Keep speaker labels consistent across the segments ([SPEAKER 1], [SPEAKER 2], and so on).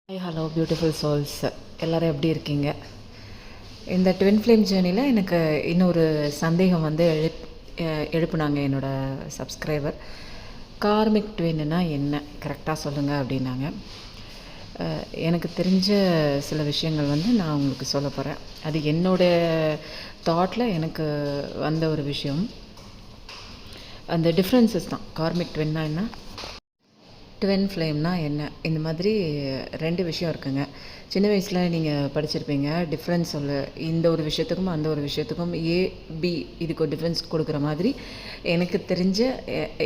[SPEAKER 1] Hi hello beautiful souls எல்லோரும் எப்படி இருக்கீங்க? இந்த ட்வின் ஃப்ளேம் ஜேர்னியில் எனக்கு இன்னொரு சந்தேகம் வந்து எழுப்புனாங்க என்னோடய சப்ஸ்கிரைபர். கார்மிக் ட்வின்னா என்ன கரெக்டாக சொல்லுங்கள் அப்படின்னாங்க. எனக்கு தெரிஞ்ச சில விஷயங்கள் வந்து நான் உங்களுக்கு சொல்ல போகிறேன். அது என்னோடய தாட்டில் எனக்கு வந்த ஒரு விஷயம். அந்த டிஃப்ரென்சஸ் தான். கார்மிக் ட்வின்னா என்ன, ட்வின் ஃப்ளேம்னா என்ன, இந்த மாதிரி 2 விஷயம் இருக்குங்க. சின்ன வயசில் நீங்கள் படிச்சிருப்பீங்க. டிஃப்ரென்ஸ் இந்த ஒரு விஷயத்துக்கும் அந்த ஒரு விஷயத்துக்கும் ஏபி இதுக்கு ஒரு டிஃப்ரென்ஸ் கொடுக்குற மாதிரி எனக்கு தெரிஞ்ச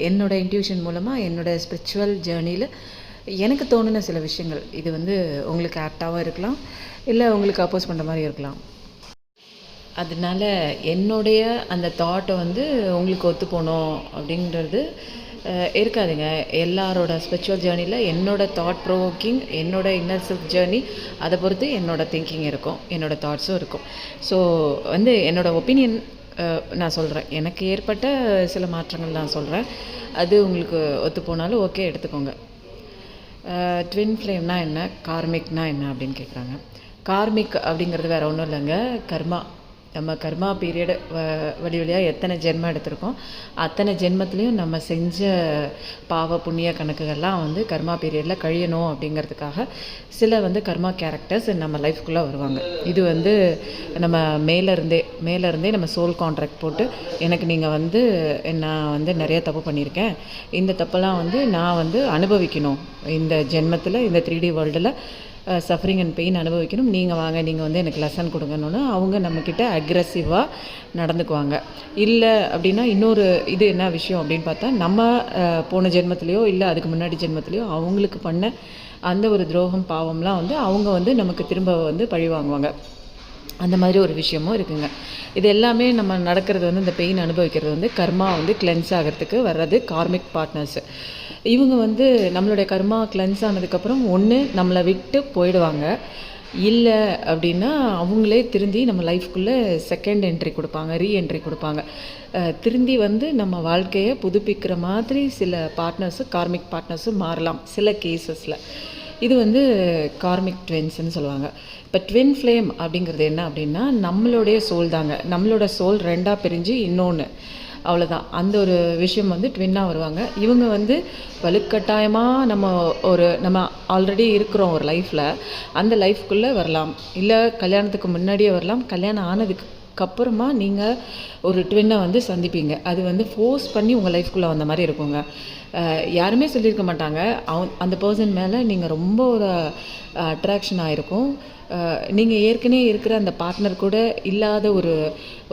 [SPEAKER 1] என்னோடய இன்ட்யூஷன் மூலமாக என்னோடய ஸ்பிரிச்சுவல் ஜேர்னியில் எனக்கு தோணுன சில விஷயங்கள். இது வந்து உங்களுக்கு ஆப்டாகவும் இருக்கலாம், இல்லை உங்களுக்கு அப்போஸ் பண்ணுற மாதிரி இருக்கலாம். அதனால என்னுடைய அந்த தாட்டை வந்து உங்களுக்கு ஒத்து போகணும் அப்படின்றது இருக்காதுங்க. எல்லாரோட ஸ்பிரிச்சுவல் ஜேர்னியில் என்னோடய தாட் ப்ரோவோக்கிங், என்னோடய இன்னர் செல்ஃப் ஜேர்னி, அதை பொறுத்து என்னோடய திங்கிங் இருக்கும், என்னோடய தாட்ஸும் இருக்கும். ஸோ வந்து என்னோடய ஒப்பீனியன் நான் சொல்கிறேன். எனக்கு ஏற்பட்ட சில மாற்றங்கள் நான் சொல்கிறேன். அது உங்களுக்கு ஒத்து போனாலும் ஓகே, எடுத்துக்கோங்க. ட்வின் ஃப்ளேம்னா என்ன, கார்மிக்னா என்ன அப்படின்னு கேட்குறாங்க. கார்மிக் அப்படிங்கிறது வேறு ஒன்றும் இல்லைங்க, கர்மா. நம்ம கர்மா பீரியடு வழியாக எத்தனை ஜென்மம் எடுத்திருக்கோம், அத்தனை ஜென்மத்துலேயும் நம்ம செஞ்ச பாவ புண்ணிய கணக்குகள்லாம் வந்து கர்மா பீரியடில் கழியணும் அப்படிங்கிறதுக்காக சில வந்து கர்மா கேரக்டர்ஸ் நம்ம லைஃப்குள்ளே வருவாங்க. இது வந்து நம்ம மேலேருந்தே நம்ம சோல் கான்ட்ராக்ட் போட்டு, எனக்கு நீங்கள் வந்து நான் வந்து நிறைய தப்பு பண்ணியிருக்கேன், இந்த தப்பெல்லாம் வந்து நான் வந்து அனுபவிக்கணும், இந்த ஜென்மத்தில் இந்த 3D வேர்ல்டில் சஃபரிங் அண்ட் பெயின் அனுபவிக்கணும், நீங்கள் வாங்க, நீங்கள் வந்து எனக்கு லெசன் கொடுங்கன்னு அவங்க நம்மக்கிட்ட அக்ரெசிவாக நடந்துக்குவாங்க. இல்லை அப்படின்னா இன்னொரு இது என்ன விஷயம் அப்படின்னு பார்த்தா, நம்ம போன ஜென்மத்துலேயோ இல்லை அதுக்கு முன்னாடி ஜென்மத்துலேயோ அவங்களுக்கு பண்ண அந்த ஒரு துரோகம் பாவம்லாம் வந்து அவங்க வந்து நமக்கு திரும்ப வந்து பழி வாங்குவாங்க. அந்த மாதிரி ஒரு விஷயமும் இருக்குங்க. இது எல்லாமே நம்ம நடக்கிறது வந்து இந்த பெயின் அனுபவிக்கிறது வந்து கர்மா வந்து கிளென்ஸ் ஆகிறதுக்கு வர்றது கார்மிக் பார்ட்னர்ஸு. இவங்க வந்து நம்மளுடைய கர்மா கிளென்ஸ் ஆனதுக்கப்புறம் ஒன்று நம்மளை விட்டு போயிடுவாங்க, இல்லை அப்படின்னா அவங்களே திருந்தி நம்ம லைஃப்குள்ளே செகண்ட் என்ட்ரி கொடுப்பாங்க, ரீஎன்ட்ரி கொடுப்பாங்க. திருந்தி வந்து நம்ம வாழ்க்கையை புதுப்பிக்கிற மாதிரி சில கார்மிக் பார்ட்னர்ஸும் மாறலாம் சில கேசஸில். இது வந்து கார்மிக் ட்வின்ஸ்ன்னு சொல்லுவாங்க. இப்போ ட்வின் ஃப்ளேம் அப்படிங்கிறது என்ன அப்படின்னா, நம்மளுடைய சோல் தாங்க. நம்மளோட சோல் 2ஆக பிரிஞ்சு இன்னொன்று, அவ்வளோதான். அந்த ஒரு விஷயம் வந்து ட்வின்னாக வருவாங்க. இவங்க வந்து வலுக்கட்டாயமாக நம்ம ஆல்ரெடி இருக்கிறோம் ஒரு லைஃப்பில், அந்த லைஃப்குள்ளே வரலாம், இல்லை கல்யாணத்துக்கு முன்னாடியே வரலாம், கல்யாணம் ஆனதுக்கப்புறமா நீங்கள் ஒரு ட்வின்னை வந்து சந்திப்பீங்க. அது வந்து ஃபோர்ஸ் பண்ணி உங்கள் லைஃப்குள்ளே வந்த மாதிரி இருக்குங்க. யாருமே சொல்லியிருக்க மாட்டாங்க. அந்த பர்சன் மேலே நீங்கள் ரொம்ப ஒரு அட்ராக்ஷன் ஆகிருக்கும். நீங்கள் ஏற்கனவே இருக்கிற அந்த பார்ட்னர் கூட இல்லாத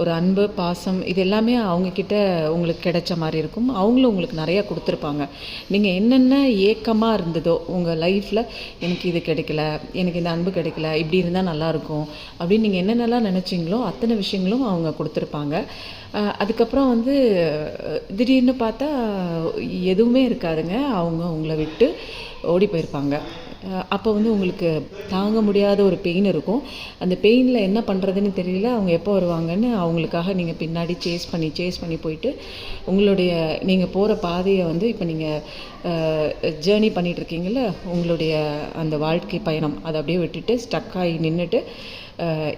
[SPEAKER 1] ஒரு அன்பு, பாசம், இது எல்லாமே அவங்கக்கிட்ட உங்களுக்கு கிடைச்ச மாதிரி இருக்கும். அவங்களும் உங்களுக்கு நிறையா கொடுத்துருப்பாங்க. நீங்கள் என்னென்ன ஏக்கமாக இருந்ததோ உங்கள் லைஃப்பில், எனக்கு இது கிடைக்கல, எனக்கு இந்த அன்பு கிடைக்கல, இப்படி இருந்தால் நல்லாயிருக்கும் அப்படின்னு நீங்கள் என்னென்னலாம் நினச்சிங்களோ அத்தனை விஷயங்களும் அவங்க கொடுத்துருப்பாங்க. அதுக்கப்புறம் வந்து திடீர்னு பார்த்தா எதுவுமே இருக்காதுங்க. அவங்க உங்களை விட்டு ஓடி போயிருப்பாங்க. அப்போ வந்து உங்களுக்கு தாங்க முடியாத ஒரு பெயின் இருக்கும். அந்த பெயினில் என்ன பண்ணுறதுன்னு தெரியல, அவங்க எப்போ வருவாங்கன்னு அவங்களுக்காக நீங்கள் பின்னாடி சேஸ் பண்ணி போயிட்டு நீங்கள் போகிற பாதையை வந்து இப்போ நீங்கள் ஜேர்னி பண்ணிகிட்ருக்கீங்கள, உங்களுடைய அந்த வாழ்க்கை பயணம் அதை அப்படியே விட்டுட்டு ஸ்டக் ஆகி நின்றுட்டு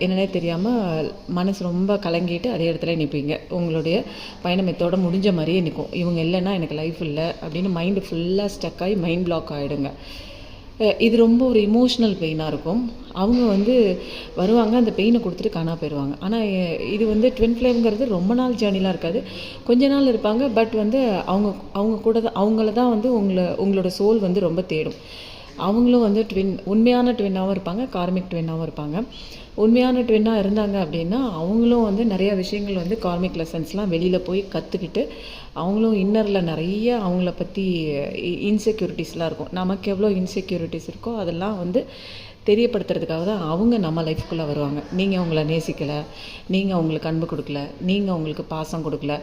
[SPEAKER 1] என்னன்னே தெரியாமல் மனசு ரொம்ப கலங்கிட்டு அதே இடத்துல நிற்பீங்க. உங்களுடைய பயணம் இதோட முடிஞ்ச மாதிரியே நிற்கும். இவங்க இல்லைன்னா எனக்கு லைஃப் இல்லை அப்படின்னு மைண்டு ஃபுல்லாக ஸ்டக் ஆகி மைண்ட் பிளாக் ஆகிடுங்க. இது ரொம்ப ஒரு இமோஷ்னல் பெயினாக இருக்கும். அவங்க வந்து வருவாங்க, அந்த பெயினை கொடுத்துட்டு காணா போயிடுவாங்க. ஆனால் இது வந்து ட்வின் ஃப்ளேம்ங்கிறது ரொம்ப நாள் ஜேர்னிலாம் இருக்காது, கொஞ்ச நாள் இருப்பாங்க. பட் வந்து அவங்க கூட தான், அவங்கள தான் வந்து உங்களோட சோல் வந்து ரொம்ப தேடும். அவங்களும் வந்து உண்மையான ட்வின்னாகவும் இருப்பாங்க, கார்மிக் ட்வின்னாகவும் இருப்பாங்க. உண்மையான ட்வின்னாக இருந்தாங்க அப்படின்னா அவங்களும் வந்து நிறையா விஷயங்கள் வந்து கார்மிக் லெசன்ஸ்லாம் வெளியில் போய் கற்றுக்கிட்டு, அவங்களும் இன்னரில் நிறைய அவங்கள பற்றி இன்செக்யூரிட்டிஸ்லாம் இருக்கும். நமக்கு எவ்வளோ இன்செக்யூரிட்டிஸ் இருக்கோ அதெல்லாம் வந்து தெரியப்படுத்துறதுக்காக தான் அவங்க நம்ம லைஃப்குள்ளே வருவாங்க. நீங்கள் அவங்கள நேசிக்கலை, நீங்கள் அவங்களுக்கு அன்பு கொடுக்கல, நீங்கள் அவங்களுக்கு பாசம் கொடுக்கல,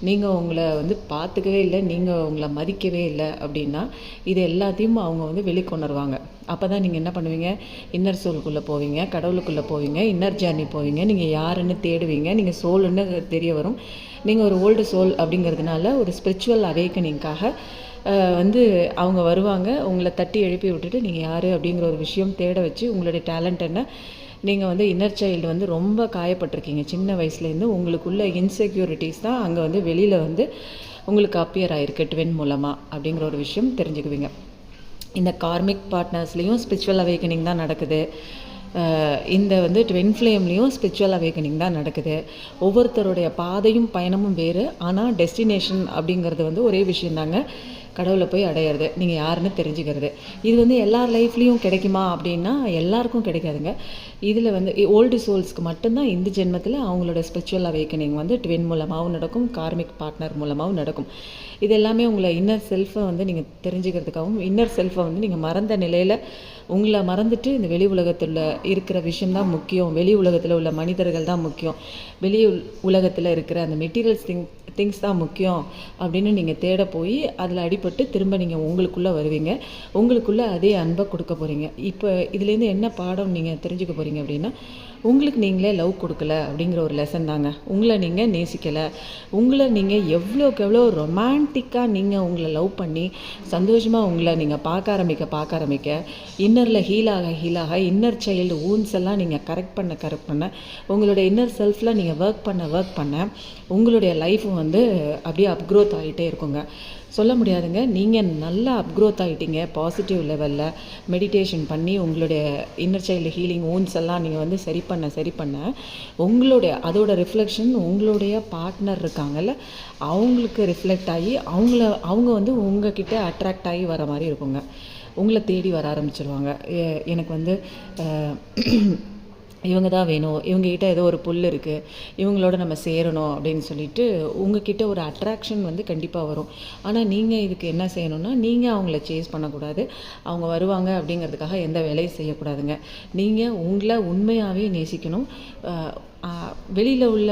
[SPEAKER 1] நீங்கள் அவங்கள வந்து பார்த்துக்கவே இல்லை, நீங்கள் அவங்கள மதிக்கவே இல்லை அப்படின்னா இது எல்லாத்தையும் அவங்க வந்து வெளிக்கொணருவாங்க. அப்போ தான் நீங்கள் என்ன பண்ணுவீங்க, இன்னர் சோலுக்குள்ளே போவீங்க, கடவுளுக்குள்ளே போவீங்க, இன்னர் ஜேர்னி போவீங்க, நீங்கள் யாருன்னு தேடுவீங்க, நீங்கள் சோலுன்னு தெரிய வரும். நீங்கள் ஒரு ஓல்டு சோல் அப்படிங்கிறதுனால ஒரு ஸ்பிரிச்சுவல் அவேக்கனிங்காக வந்து அவங்க வருவாங்க. உங்களை தட்டி எழுப்பி விட்டுட்டு நீங்கள் யார் அப்படிங்கிற ஒரு விஷயம் தேட வச்சு உங்களுடைய டேலண்ட் என்ன, நீங்கள் வந்து இன்னர் சைல்டு வந்து ரொம்ப காயப்பட்டிருக்கீங்க சின்ன வயசுலேருந்து. உங்களுக்குள்ள இன்செக்யூரிட்டிஸ் தான் அங்கே வந்து வெளியில் வந்து உங்களுக்கு அப்பியர் ஆகிருக்கு ட்வின் மூலமாக அப்படிங்கிற ஒரு விஷயம் தெரிஞ்சுக்குவீங்க. இந்த கார்மிக் பார்ட்னர்ஸ்லேயும் ஸ்பிரிச்சுவல் அவேக்கனிங் தான் நடக்குது. இந்த வந்து ட்வின் ஃப்ளேம்லேயும் ஸ்பிரிச்சுவல் அவேக்கனிங் தான் நடக்குது. ஒவ்வொருத்தருடைய பாதையும் பயணமும் வேறு, ஆனால் டெஸ்டினேஷன் அப்படிங்கிறது வந்து ஒரே விஷயந்தாங்க, கடவுளை போய் அடையிறது, நீங்கள் யாருன்னு தெரிஞ்சுக்கிறது. இது வந்து எல்லார் லைஃப்லேயும் கிடைக்குமா அப்படின்னா எல்லாருக்கும் கிடைக்காதுங்க. இதில் வந்து ஓல்டு சோல்ஸ்க்கு மட்டும்தான் இந்த ஜென்மத்தில் அவங்களோட ஸ்பிரிச்சுவல் அவேக்கனிங் வந்து ட்வின் மூலமாகவும் நடக்கும், கார்மிக் பார்ட்னர் மூலமாகவும் நடக்கும். இது எல்லாமே உங்களை இன்னர் செல்ஃபை வந்து நீங்கள் தெரிஞ்சுக்கிறதுக்காகவும், இன்னர் செல்ஃபை வந்து நீங்கள் மறந்த நிலையில் உங்களை மறந்துட்டு இந்த வெளி உலகத்தில் இருக்கிற விஷயம்தான் முக்கியம், வெளி உலகத்தில் உள்ள மனிதர்கள் தான் முக்கியம், வெளி உலகத்தில் இருக்கிற அந்த மெட்டீரியல்ஸ் திங்ஸ் தான் முக்கியம் அப்படின்னு நீங்கள் தேட போய் அதில் அடிபட்டு திரும்ப நீங்கள் உங்களுக்குள்ளே வருவீங்க. உங்களுக்குள்ளே அதே அன்பை கொடுக்க போகிறீங்க. இப்போ இதுலேருந்து என்ன பாடம் நீங்கள் தெரிஞ்சுக்க போகிறீங்க அப்படின்னா, உங்களுக்கு நீங்களே லவ் கொடுக்கல அப்படிங்கிற ஒரு லெசன் தாங்க. உங்களை நீங்கள் நேசிக்கலை, உங்களை நீங்கள் எவ்வளோக்கு எவ்வளோ ரொமான்டிக்காக நீங்கள் உங்களை லவ் பண்ணி சந்தோஷமாக உங்களை நீங்கள் பார்க்க ஆரம்பிக்க இன்னரில் ஹீலாக இன்னர் சைல்டு ஊன்ஸ் எல்லாம் நீங்கள் கரெக்ட் பண்ண உங்களுடைய இன்னர் செல்ஃபில் நீங்கள் ஒர்க் பண்ண உங்களுடைய லைஃப் வந்து அப்படியே அப்க்ரோத் ஆகிட்டே இருக்குங்க. சொல்ல முடியாதுங்க, நீங்கள் நல்லா அப்க்ரோத் ஆகிட்டீங்க. பாசிட்டிவ் லெவலில் மெடிடேஷன் பண்ணி உங்களுடைய இன்னர் சைல்டு ஹீலிங் ஊன்ஸ் எல்லாம் நீங்கள் வந்து சரி பண்ண உங்களுடைய அதோட ரிஃப்ளெக்ஷன் உங்களுடைய பார்ட்னர் இருக்காங்கல்ல, அவங்களுக்கு ரிஃப்ளெக்ட் ஆகி அவங்க வந்து உங்ககிட்ட அட்ராக்ட் ஆகி வர மாதிரி இருக்குங்க. உங்களை தேடி வர ஆரம்பிச்சிருவாங்க. எனக்கு வந்து இவங்க தான் வேணும், இவங்ககிட்ட ஏதோ ஒரு புல் இருக்குது, இவங்களோட நம்ம சேரணும் அப்படின்னு சொல்லிட்டு உங்ககிட்ட ஒரு அட்ராக்ஷன் வந்து கண்டிப்பாக வரும். ஆனால் நீங்கள் இதுக்கு என்ன செய்யணும்னா, நீங்கள் அவங்கள சேஸ் பண்ணக்கூடாது. அவங்க வருவாங்க அப்படிங்கிறதுக்காக எந்த வேலையும் செய்யக்கூடாதுங்க. நீங்கள் உங்களை உண்மையாகவே நேசிக்கணும். வெளியில் உள்ள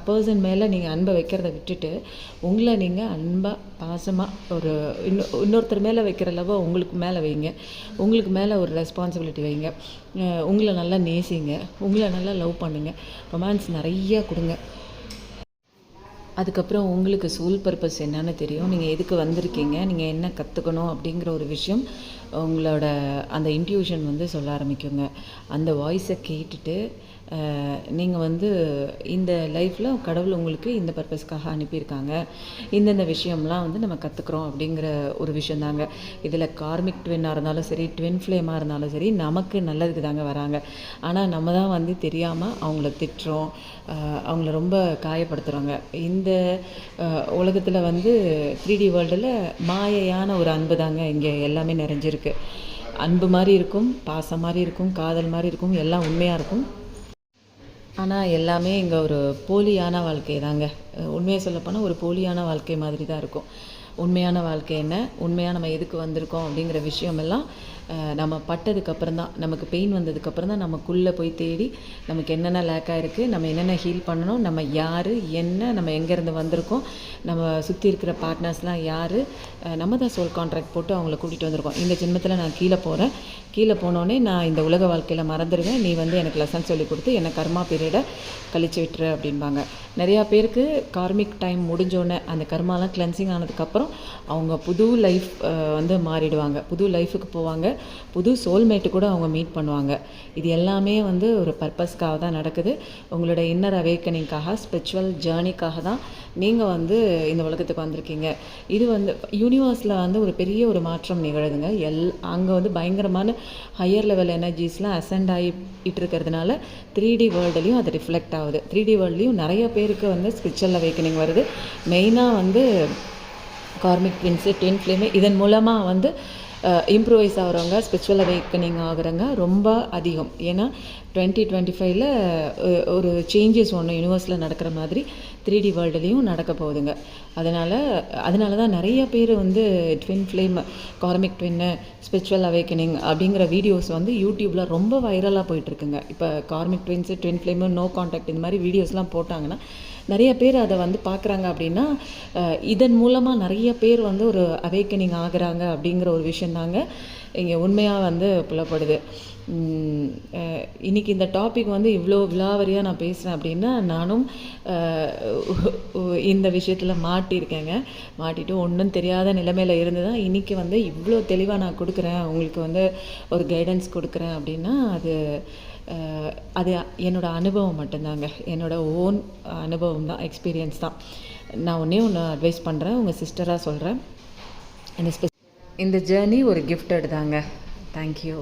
[SPEAKER 1] பர்சன் மேலே நீங்கள் அன்பை வைக்கிறத விட்டுட்டு உங்களை நீங்கள் அன்பாக பாசமாக ஒரு இன்னொருத்தர் மேலே வைக்கிற லவ்வை உங்களுக்கு மேலே வைங்க. உங்களுக்கு மேலே ஒரு ரெஸ்பான்சிபிலிட்டி வைங்க. உங்களை நல்லா நேசிங்க, உங்களை நல்லா லவ் பண்ணுங்கள், ரொமான்ஸ் நிறையா கொடுங்க. அதுக்கப்புறம் உங்களுக்கு சோல் பர்பஸ் என்னன்னு தெரியும், நீங்கள் எதுக்கு வந்திருக்கீங்க, நீங்கள் என்ன கற்றுக்கணும் அப்படிங்கிற ஒரு விஷயம் உங்களோட அந்த இன்ட்யூஷன் வந்து சொல்ல ஆரம்பிக்குங்க. அந்த வாய்ஸை கேட்டுட்டு நீங்கள் வந்து இந்த லைஃப்பில் கடவுள் உங்களுக்கு இந்த பர்பஸ்க்காக அனுப்பியிருக்காங்க, இந்தந்த விஷயம்லாம் வந்து நம்ம கற்றுக்குறோம் அப்படிங்கிற ஒரு விஷயந்தாங்க. இதில் கார்மிக் ட்வின்னாக இருந்தாலும் சரி, ட்வின் ஃப்ளேமாக இருந்தாலும் சரி, நமக்கு நல்லதுக்கு தாங்க வராங்க. ஆனால் நம்ம தான் வந்து தெரியாமல் அவங்கள திட்டுறோம், அவங்கள ரொம்ப காயப்படுத்துகிறோங்க. இந்த உலகத்தில் வந்து 3D வேர்ல்டில் மாயையான ஒரு அன்பு தாங்க இங்கே எல்லாமே நிறைஞ்சிருக்கு. அன்பு மாதிரி இருக்கும், பாசம் மாதிரி இருக்கும், காதல் மாதிரி இருக்கும், எல்லாம் உண்மையாக இருக்கும். ஆனால் எல்லாமே இங்கே ஒரு போலியான வாழ்க்கை தாங்க. உண்மையை சொல்லப்போனால் ஒரு போலியான வாழ்க்கை மாதிரி தான் இருக்கும். உண்மையான வாழ்க்கை என்ன, உண்மையாக நம்ம எதுக்கு வந்திருக்கோம் அப்படிங்கிற விஷயமெல்லாம் நம்ம பட்டதுக்கப்புறம் தான், நமக்கு பெயின் வந்ததுக்கப்புறம் தான் நமக்குள்ளே போய் தேடி நமக்கு என்னென்ன லேக்காக இருக்குது, நம்ம என்னென்ன ஹீல் பண்ணணும், நம்ம யார் என்ன, நம்ம எங்கேருந்து வந்திருக்கோம், நம்ம சுற்றி இருக்கிற பார்ட்னர்ஸ்லாம் யார், நம்ம தான் சோல் கான்ட்ராக்ட் போட்டு அவங்கள கூட்டிகிட்டு வந்திருக்கோம். இந்த ஜென்மத்தில் நான் கீழே போனோடனே நான் இந்த உலக வாழ்க்கையில் மறந்துடுவேன், நீ வந்து எனக்கு லெசன் சொல்லி கொடுத்து என்னை கர்மா பீரியடை கழிச்சு விட்டுரு அப்படின்பாங்க. நிறையா பேருக்கு கார்மிக் டைம் முடிஞ்சோடனே அந்த கர்மாலாம் கிளென்சிங் ஆனதுக்கப்புறம் அவங்க புது லைஃப் வந்து மாறிடுவாங்க, புது லைஃபுக்கு போவாங்க, புது சோல்மேட்டு கூட அவங்க மீட் பண்ணுவாங்க. இது எல்லாமே வந்து ஒரு பர்பஸ்க்காக தான் நடக்குது. உங்களோட இன்னர் அவேக்கனிங்காக, ஸ்பிரிச்சுவல் ஜேர்னிக்காக தான் நீங்கள் வந்து இந்த உலகத்துக்கு வந்திருக்கீங்க. இது வந்து யூனிவர்ஸில் வந்து ஒரு பெரிய ஒரு மாற்றம் நிகழுதுங்க. அங்கே வந்து பயங்கரமான ஹையர் லெவல் எனர்ஜிஸ்லாம் அசெண்ட் ஆகிட்டு இருக்கிறதுனால 3D வேர்ல்டுலேயும் அது ரிஃப்ளெக்ட் ஆகுது. 3D வேர்ல்ட்லேயும் நிறைய பேருக்கு வந்து ஸ்பிரிச்சுவல் அவேக்கனிங் வருது. மெயினாக வந்து கார்மிக் ட்வின்ஸு, ட்வின் ஃப்ளேமு இதன் மூலமாக வந்து இம்ப்ரூவைஸ் ஆகிறவங்க, ஸ்பிரிச்சுவல் அவேக்கனிங் ஆகிறவங்க ரொம்ப அதிகம். ஏன்னா 2025ல் ஒரு சேஞ்சஸ் ஒன்று யூனிவர்ஸில் நடக்கிற மாதிரி 3D வேர்ல்டுலேயும் நடக்க போகுதுங்க. அதனால தான் நிறைய பேர் வந்து ட்வின் ஃப்ளேம், கார்மிக் ட்வின்னு, ஸ்பிரிச்சுவல் அவேக்கனிங் அப்படிங்கிற வீடியோஸ் வந்து யூடியூப்பில் ரொம்ப வைரலாக போயிட்டுருக்குங்க. இப்போ karmic twins, twin flame, no contact இந்த மாதிரி வீடியோஸ்லாம் போட்டாங்கன்னா நிறைய பேர் அதை வந்து பார்க்குறாங்க. அப்படின்னா இதன் மூலமாக நிறைய பேர் வந்து ஒரு அவேக்கனிங் ஆகுறாங்க அப்படிங்கிற ஒரு விஷயந்தாங்க இங்கே உண்மையாக வந்து புலப்படுது. இன்றைக்கி இந்த டாபிக் வந்து இவ்வளோ விலாவரியாக நான் பேசுகிறேன் அப்படின்னா நானும் இந்த விஷயத்தில் மாட்டிட்டு ஒன்றும் தெரியாத நிலைமையில் இருந்து தான் இன்றைக்கி வந்து இவ்வளோ தெளிவாக நான் கொடுக்குறேன், உங்களுக்கு வந்து ஒரு கைடன்ஸ் கொடுக்குறேன் அப்படின்னா அது என்னோடய அனுபவம் மட்டும்தாங்க, என்னோடய ஓன் அனுபவம் தான், எக்ஸ்பீரியன்ஸ் தான். நான் ஒன்றே ஒன்று அட்வைஸ் பண்ணுறேன், உங்கள் சிஸ்டராக சொல்கிறேன். இந்த ஜேர்னி ஒரு கிஃப்டட் தாங்க. தேங்க்யூ.